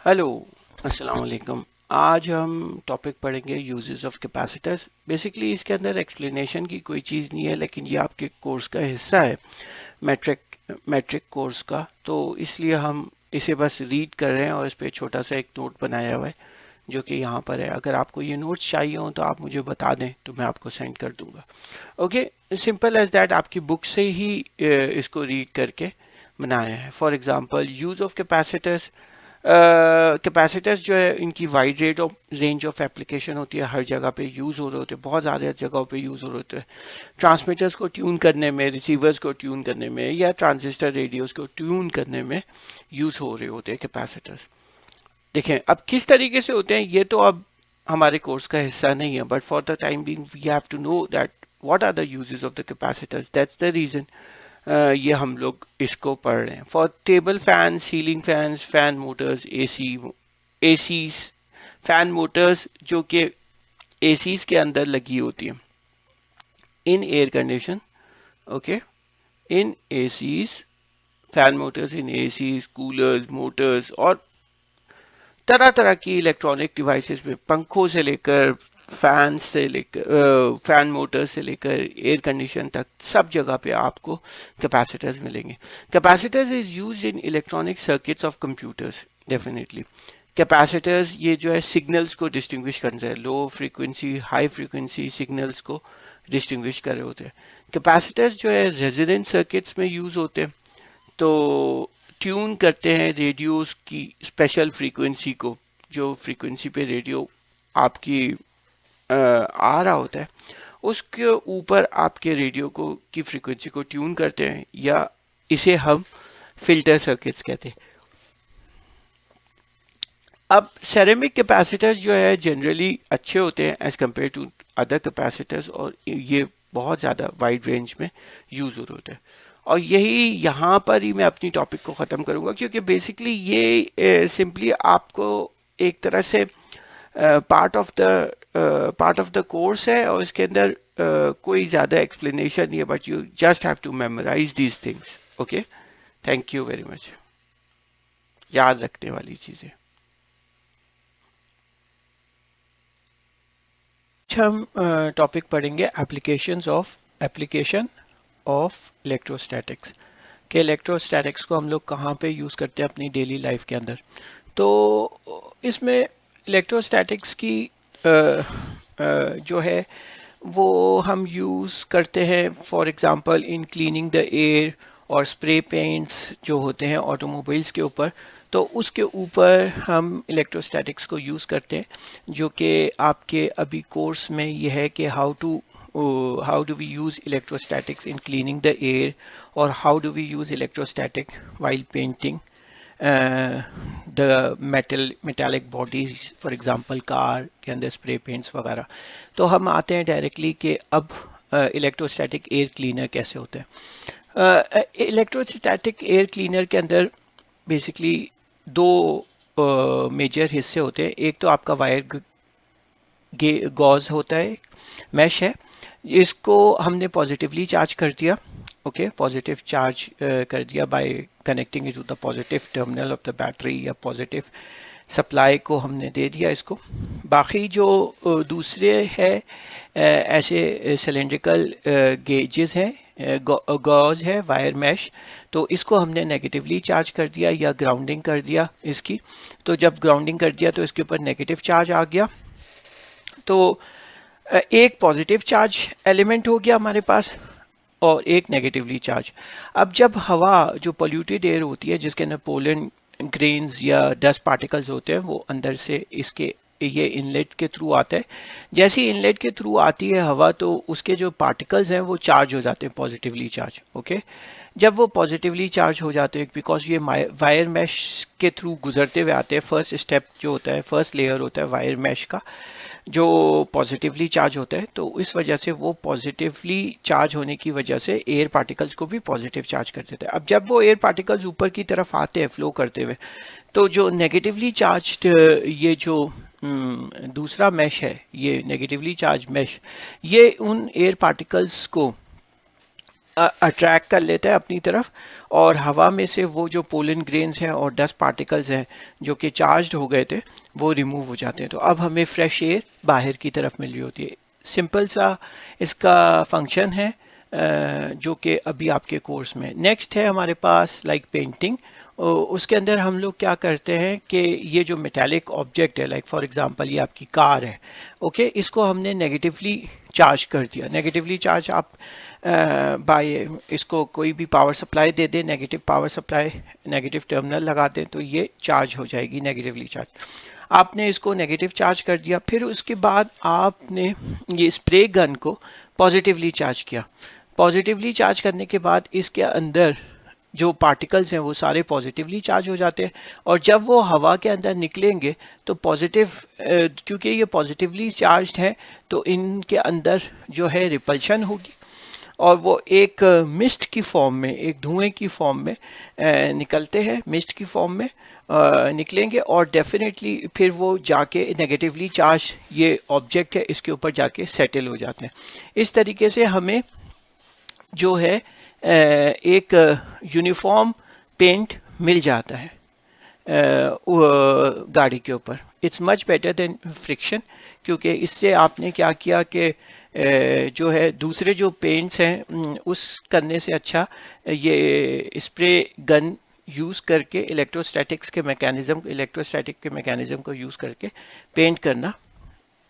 Hello, अस्सलाम वालेकुम। आज हम टॉपिक पढ़ेंगे यूजेस ऑफ कैपेसिटर्स। बेसिकली इसके अंदर एक्सप्लेनेशन की कोई चीज़ नहीं है, लेकिन ये आपके कोर्स का हिस्सा है, मैट्रिक मैट्रिक कोर्स का। तो इसलिए हम इसे बस रीड कर रहे हैं और इस पे छोटा सा एक नोट बनाया हुआ है जो कि यहाँ पर है। अगर आपको ये नोट्स चाहिए हो तो आप मुझे बता दें तो मैं आपको सेंड कर दूंगा। ओके, सिंपल एज दैट, आपकी बुक से ही इसको रीड करके बनाया है। For example, use of capacitors. Capacitors जो है इनकी वाइड रेंज ऑफ एप्लीकेशन होती है, हर जगह पे यूज़ हो रहे होते हैं, बहुत ज़्यादा जगहों पे यूज़ हो रहे होते हैं। ट्रांसमीटर्स को ट्यून करने में, रिसीवर्स को ट्यून करने में या ट्रांजिस्टर रेडियोस को ट्यून करने में यूज़ हो रहे होते हैं कैपेसिटर्स। देखें अब किस तरीके से होते हैं ये तो अब हमारे कोर्स का हिस्सा नहीं है, but for the time being we have to know that what are the uses of the capacitors. That's the reason ये हम लोग इसको पढ़ रहे हैं। For table fan, ceiling fans, fan motors, ACs, fan motors जो कि एसीज के अंदर लगी होती है in air condition. Okay, in ACs, fan motors in ACs, coolers, motors और तरह तरह की इलेक्ट्रॉनिक डिवाइसेस में, पंखों से लेकर फैन से लेकर फैन मोटर से लेकर एयर कंडीशन तक, सब जगह पे आपको कैपेसिटर्स मिलेंगे। Capacitors is used in electronic circuits of computers. Definitely capacitors ये जो है सिग्नल्स को डिस्टिंग्विश करते हैं, low frequency high frequency signals को डिस्टिंग्विश कर रहे होते हैं। कैपेसिटर्स जो है रेजोनेंट सर्किट्स में यूज होते हैं, तो ट्यून करते हैं रेडियोस की स्पेशल फ्रीक्वेंसी को। जो फ्रीक्वेंसी पे रेडियो आपकी आ रहा होता है उसके ऊपर आपके रेडियो को की फ्रीक्वेंसी को ट्यून करते हैं, या इसे हम फिल्टर सर्किट्स कहते हैं। अब सेरेमिक कैपेसिटर्स जो है जनरली अच्छे होते हैं as compare to other capacitors, और ये बहुत ज़्यादा वाइड रेंज में यूज़ हो रहे होते हैं। और यही यहाँ पर ही मैं अपनी टॉपिक को ख़त्म करूँगा, क्योंकि बेसिकली ये सिंपली आपको एक तरह से पार्ट ऑफ द कोर्स है, और इसके अंदर कोई ज़्यादा एक्सप्लेनेशन नहीं है, but you just have to memorise these things. Okay, thank you very much. याद रखने वाली चीज़ें। आज हम टॉपिक पढ़ेंगे एप्लीकेशन ऑफ इलेक्ट्रोस्टैटिक्स, कि इलेक्ट्रोस्टैटिक्स को हम लोग कहाँ पे यूज़ करते हैं अपनी डेली लाइफ के अंदर। तो इसमें इलेक्ट्रोस्टैटिक्स की जो है वो हम यूज़ करते हैं for example in cleaning the air, और स्प्रे पेंट्स जो होते हैं ऑटोमोबाइल्स के ऊपर, तो उसके ऊपर हम इलेक्ट्रोस्टैटिक्स को यूज़ करते हैं। जो कि आपके अभी कोर्स में ये है कि how do we use electrostatics in cleaning the air, और how do we use electrostatic while painting the metallic bodies, for example car के अंदर स्प्रे पेंट्स वगैरह। तो हम आते हैं डायरेक्टली कि अब इलेक्ट्रोस्टैटिक एयर क्लीनर कैसे होते हैं। इलेक्ट्रोस्टैटिक एयर क्लीनर के अंदर बेसिकली दो मेजर हिस्से होते हैं। एक तो आपका वायर गॉज होता है, मैश है, इसको हमने पॉजिटिवली चार्ज कर दिया। ओके, पॉजिटिव चार्ज कर दिया by connecting it to the positive terminal of the battery, या पॉजिटिव सप्लाई को हमने दे दिया इसको। बाकी जो दूसरे है ऐसे सिलेंड्रिकल गेजेस हैं, गॉज है, वायर मैश, तो इसको हमने नेगेटिवली चार्ज कर दिया या ग्राउंडिंग कर दिया इसकी। तो जब ग्राउंडिंग कर दिया तो इसके ऊपर नेगेटिव चार्ज आ गया, तो एक पॉजिटिव चार्ज एलिमेंट हो गया हमारे पास और एक नेगेटिवली चार्ज। अब जब हवा जो पोल्यूटेड एयर होती है जिसके अंदर पोलन ग्रेन्स या डस्ट पार्टिकल्स होते हैं, वो अंदर से इसके ये इनलेट के थ्रू आता है। जैसे ही इनलेट के थ्रू आती है हवा, तो उसके जो पार्टिकल्स हैं वो चार्ज हो जाते हैं, पॉजिटिवली चार्ज। ओके, जब वो पॉजिटिवली चार्ज हो जाते हैं, बिकॉज ये वायर मैश के थ्रू गुजरते हुए आते हैं, फर्स्ट स्टेप जो होता है, फर्स्ट लेयर होता है वायर मैश का जो पॉजिटिवली चार्ज होता है, तो इस वजह से वो पॉजिटिवली चार्ज होने की वजह से एयर पार्टिकल्स को भी पॉजिटिव चार्ज कर देता है। अब जब वो एयर पार्टिकल्स ऊपर की तरफ आते हैं फ्लो करते हुए, तो जो नेगेटिवली चार्ज ये जो दूसरा मैश है, ये नेगेटिवली चार्ज मैश, ये उन एयर पार्टिकल्स को अट्रैक्ट कर लेता है अपनी तरफ, और हवा में से वो जो पोलन ग्रेन्स हैं और डस्ट पार्टिकल्स हैं जो कि चार्ज्ड हो गए थे वो रिमूव हो जाते हैं। तो अब हमें फ्रेश एयर बाहर की तरफ मिल रही होती है। सिंपल सा इसका फंक्शन है जो कि अभी आपके कोर्स में। नेक्स्ट है हमारे पास लाइक पेंटिंग। उसके अंदर हम लोग क्या करते हैं कि ये जो मेटालिक ऑब्जेक्ट है, लाइक फॉर एग्जांपल ये आपकी कार है, ओके, इसको हमने नेगेटिवली चार्ज कर दिया। नेगेटिवली चार्ज आप बाय इसको कोई भी पावर सप्लाई दे दें, negative power supply, negative terminal लगा दें तो ये चार्ज हो जाएगी, नेगेटिवली चार्ज। आपने इसको नेगेटिव चार्ज कर दिया, फिर उसके बाद आपने ये स्प्रे गन को पॉजिटिवली चार्ज किया। पॉजिटिवली चार्ज करने के बाद इसके अंदर जो पार्टिकल्स हैं वो सारे पॉजिटिवली चार्ज हो जाते हैं, और जब वो हवा के अंदर निकलेंगे तो पॉजिटिव, क्योंकि ये पॉजिटिवली चार्ज्ड है तो इनके अंदर जो है रिपल्शन होगी, और वो एक मिस्ट की फॉर्म में, एक धुएं की फॉर्म में निकलते हैं, मिस्ट की फॉर्म में निकलेंगे, और डेफिनेटली फिर वो जाके नेगेटिवली चार्ज ये ऑब्जेक्ट है इसके ऊपर जाके सेटल हो जाते हैं। इस तरीके से हमें जो है एक यूनिफॉर्म पेंट मिल जाता है गाड़ी के ऊपर। It's much better than friction, क्योंकि इससे आपने क्या किया कि जो है दूसरे जो पेंट्स हैं उस करने से अच्छा ये स्प्रे गन यूज़ करके इलेक्ट्रोस्टैटिक के मैकेनिज़्म को यूज़ करके पेंट करना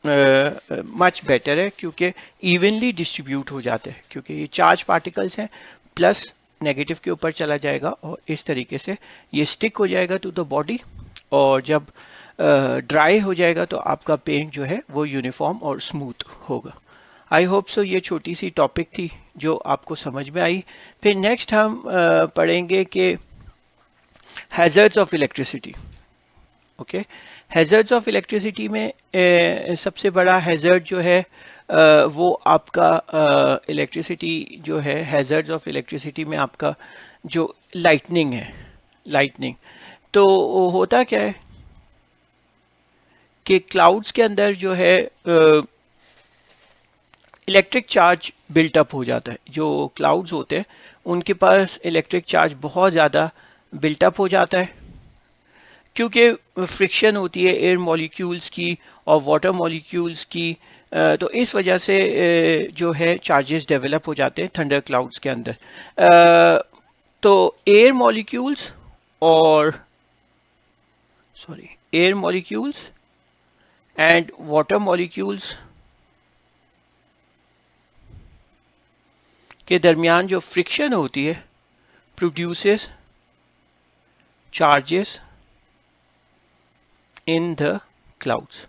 मच बेटर है, क्योंकि इवनली डिस्ट्रीब्यूट हो जाते हैं, क्योंकि ये चार्ज पार्टिकल्स हैं प्लस नेगेटिव के ऊपर चला जाएगा और इस तरीके से ये स्टिक हो जाएगा टू द बॉडी, और जब ड्राई हो जाएगा तो आपका पेंट जो है वो यूनिफॉर्म और स्मूथ होगा। आई होप सो ये छोटी सी टॉपिक थी जो आपको समझ में आई। फिर नेक्स्ट हम पढ़ेंगे कि hazards of electricity. Okay, hazards of electricity में सबसे बड़ा हैज़र्ड जो है वो आपका इलेक्ट्रिसिटी जो है, हैज़र्ड्स ऑफ इलेक्ट्रिसिटी में आपका जो लाइटनिंग है, लाइटनिंग। तो होता क्या है कि क्लाउड्स के अंदर जो है इलेक्ट्रिक चार्ज बिल्टअप हो जाता है। जो क्लाउड्स होते हैं उनके पास इलेक्ट्रिक चार्ज बहुत ज़्यादा बिल्टअप हो जाता है, क्योंकि फ्रिक्शन होती है एयर मॉलिक्यूल्स की और वाटर मॉलिक्यूल्स की, तो इस वजह से जो है चार्जेस डेवलप हो जाते हैं थंडर क्लाउड्स के अंदर। तो air molecules and water molecules के दरमियान जो फ्रिक्शन होती है produces charges in the clouds.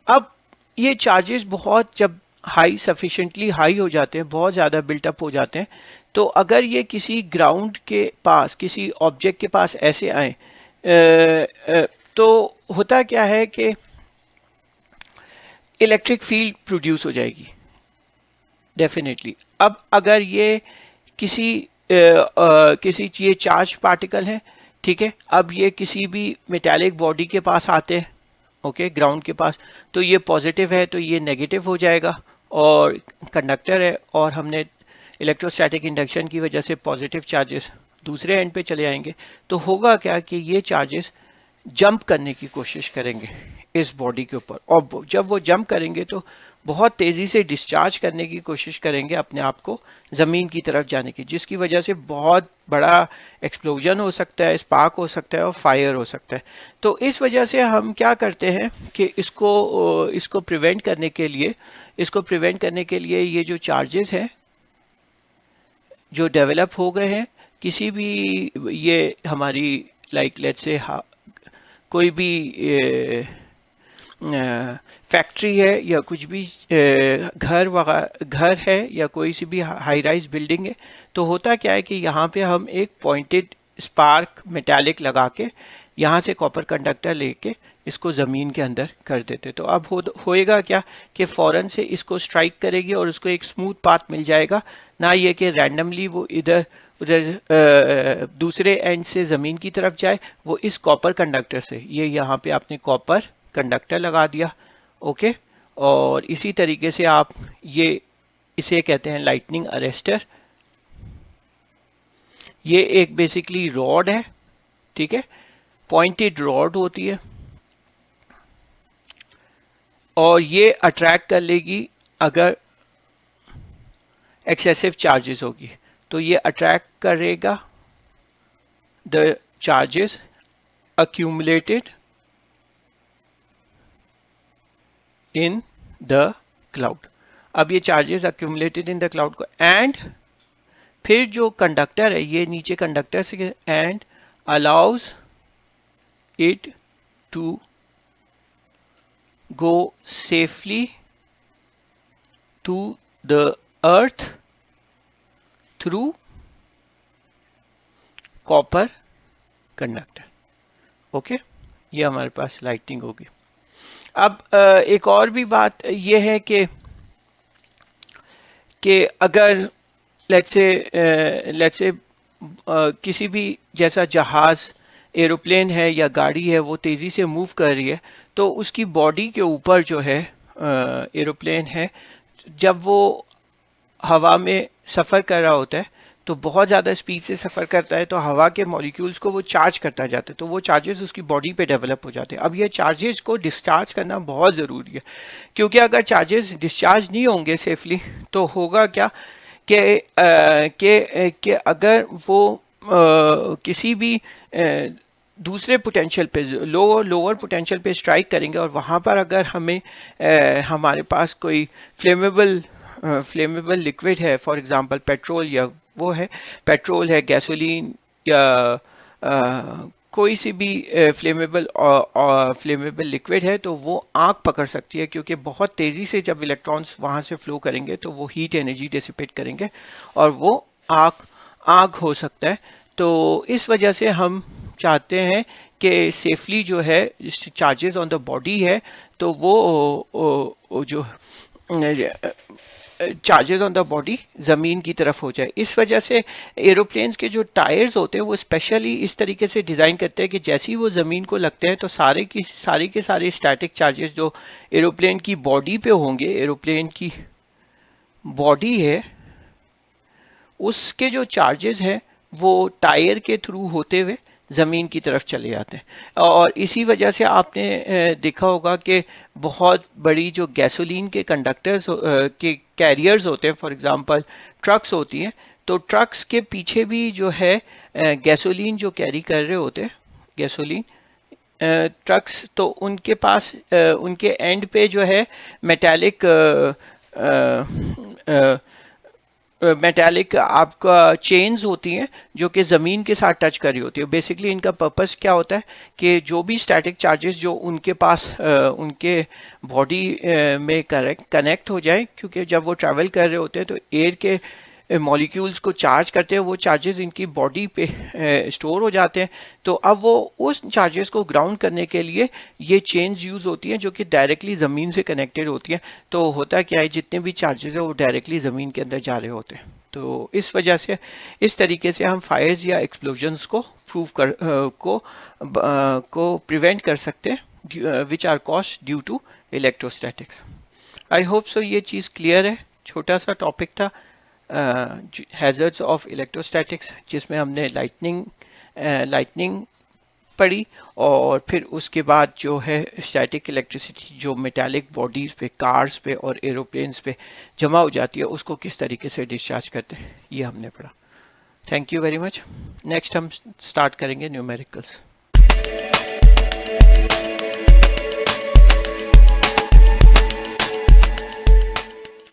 अब ये चार्जेस बहुत जब सफिशिएंटली हाई हो जाते हैं, बहुत ज़्यादा बिल्टअप हो जाते हैं, तो अगर ये किसी ग्राउंड के पास, किसी ऑब्जेक्ट के पास ऐसे आए तो होता क्या है कि इलेक्ट्रिक फील्ड प्रोड्यूस हो जाएगी डेफिनेटली। अब अगर ये किसी ये चार्ज पार्टिकल है, ठीक है, अब ये किसी भी मेटालिक बॉडी के पास आते हैं, ओके, ग्राउंड के पास, तो ये पॉजिटिव है तो ये नेगेटिव हो जाएगा, और कंडक्टर है और हमने इलेक्ट्रोस्टैटिक इंडक्शन की वजह से पॉजिटिव चार्जेस दूसरे एंड पे चले आएंगे। तो होगा क्या कि ये चार्जेस जंप करने की कोशिश करेंगे इस बॉडी के ऊपर, और जब वो जंप करेंगे तो बहुत तेज़ी से डिस्चार्ज करने की कोशिश करेंगे अपने आप को ज़मीन की तरफ जाने की, जिसकी वजह से बहुत बड़ा एक्सप्लोजन हो सकता है, स्पार्क हो सकता है और फायर हो सकता है। तो इस वजह से हम क्या करते हैं कि इसको प्रिवेंट करने के लिए ये जो चार्जेस हैं जो डेवलप हो गए हैं, किसी भी ये हमारी लाइक लेट्स से कोई भी फैक्ट्री है या कुछ भी घर है या कोई सी भी हाई राइज बिल्डिंग है, तो होता क्या है कि यहाँ पे हम एक पॉइंटेड स्पार्क मेटालिक लगा के यहाँ से कॉपर कंडक्टर लेके इसको ज़मीन के अंदर कर देते। तो अब होएगा क्या कि फ़ौरन से इसको स्ट्राइक करेगी और उसको एक स्मूथ पाथ मिल जाएगा, ना ये कि रैंडमली वो इधर उधर दूसरे एंड से ज़मीन की तरफ जाए। वो इस कॉपर कंडक्टर से, ये यहाँ पे आपने कॉपर कंडक्टर लगा दिया, ओके। और इसी तरीके से आप ये इसे कहते हैं लाइटनिंग अरेस्टर। ये एक बेसिकली रॉड है, ठीक है, पॉइंटेड रॉड होती है और ये अट्रैक्ट कर लेगी अगर एक्सेसिव चार्जेस होगी, तो ये अट्रैक्ट करेगा the charges accumulated in the cloud। अब ये charges accumulated in the cloud को एंड फिर जो कंडक्टर है, ये नीचे कंडक्टर से, and allows it to go safely to the earth through copper conductor. Okay, ये हमारे पास लाइटिंग होगी। अब एक और भी बात ये है कि अगर लेट्स से किसी भी जैसा जहाज, एरोप्लेन है या गाड़ी है, वो तेज़ी से मूव कर रही है, तो उसकी बॉडी के ऊपर जो है एरोप्लेन है, जब वो हवा में सफ़र कर रहा होता है तो बहुत ज़्यादा स्पीड से सफ़र करता है, तो हवा के मॉलिक्यूल्स को वो चार्ज करता जाता है, तो वो चार्जेस उसकी बॉडी पे डेवलप हो जाते हैं। अब ये चार्जेस को डिस्चार्ज करना बहुत ज़रूरी है, क्योंकि अगर चार्जेस डिस्चार्ज नहीं होंगे सेफली तो होगा क्या कि अगर वो किसी भी दूसरे पोटेंशियल पे, लोअर पोटेंशियल पे स्ट्राइक करेंगे और वहाँ पर अगर हमें हमारे पास कोई फ्लेमेबल लिक्विड है, फॉर एग्जांपल पेट्रोल, या वो है पेट्रोल है, गैसोलीन, या कोई सी भी फ्लेमेबल लिक्विड है, तो वो आग पकड़ सकती है, क्योंकि बहुत तेज़ी से जब इलेक्ट्रॉन्स वहाँ से फ्लो करेंगे तो वो हीट एनर्जी डिसिपेट करेंगे और वो आग हो सकता है। तो इस वजह से हम चाहते हैं कि सेफली जो है चार्जेस ऑन द बॉडी है, तो वो जो चार्जेस ऑन द बॉडी ज़मीन की तरफ हो जाए। इस वजह से एरोप्लेन्स के जो टायर्स होते हैं वो स्पेशली इस तरीके से डिज़ाइन करते हैं कि जैसे ही वो ज़मीन को लगते हैं तो सारे के सारे स्टैटिक चार्जेस जो एरोप्लेन की बॉडी पे होंगे, एरोप्लेन की बॉडी है उसके जो चार्जेस हैं वो टायर के थ्रू होते हुए ज़मीन की तरफ चले जाते हैं। और इसी वजह से आपने देखा होगा कि बहुत बड़ी जो गैसोलीन के कंडक्टर्स के कैरियर्स होते हैं, फॉर एग्जांपल ट्रक्स होती हैं, तो ट्रक्स के पीछे भी जो है गैसोलीन जो कैरी कर रहे होते हैं, गैसोलीन ट्रक्स, तो उनके पास उनके एंड पे जो है मेटालिक आपका चेन्स होती हैं जो कि ज़मीन के साथ टच कर रही होती है। बेसिकली इनका पर्पस क्या होता है कि जो भी स्टैटिक चार्जेस जो उनके पास उनके बॉडी में कनेक्ट हो जाए, क्योंकि जब वो ट्रैवल कर रहे होते हैं तो एयर के मॉलिक्यूल्स को चार्ज करते हैं, वो चार्जेस इनकी बॉडी पे स्टोर हो जाते हैं। तो अब वो उस चार्जेस को ग्राउंड करने के लिए ये चेन्स यूज़ होती हैं जो कि डायरेक्टली ज़मीन से कनेक्टेड होती हैं। तो होता क्या है, जितने भी चार्जेस हैं वो डायरेक्टली ज़मीन के अंदर जा रहे होते हैं। तो इस वजह से इस तरीके से हम फायर्स या एक्सप्लोजन्स को को प्रिवेंट कर सकते हैं, which are caused due to electrostatics. I hope so ये चीज़ क्लियर है। छोटा सा टॉपिक था हैज़र्ड्स ऑफ इलेक्ट्रोस्टैटिक्स, जिसमें हमने लाइटनिंग पढ़ी और फिर उसके बाद जो है स्टैटिक इलेक्ट्रिसिटी जो मेटालिक बॉडीज़ पे, कार्स पे और एरोप्लेन्स पे जमा हो जाती है, उसको किस तरीके से डिस्चार्ज करते हैं, ये हमने पढ़ा। Thank you very much. Next हम स्टार्ट करेंगे न्यूमेरिकल्स।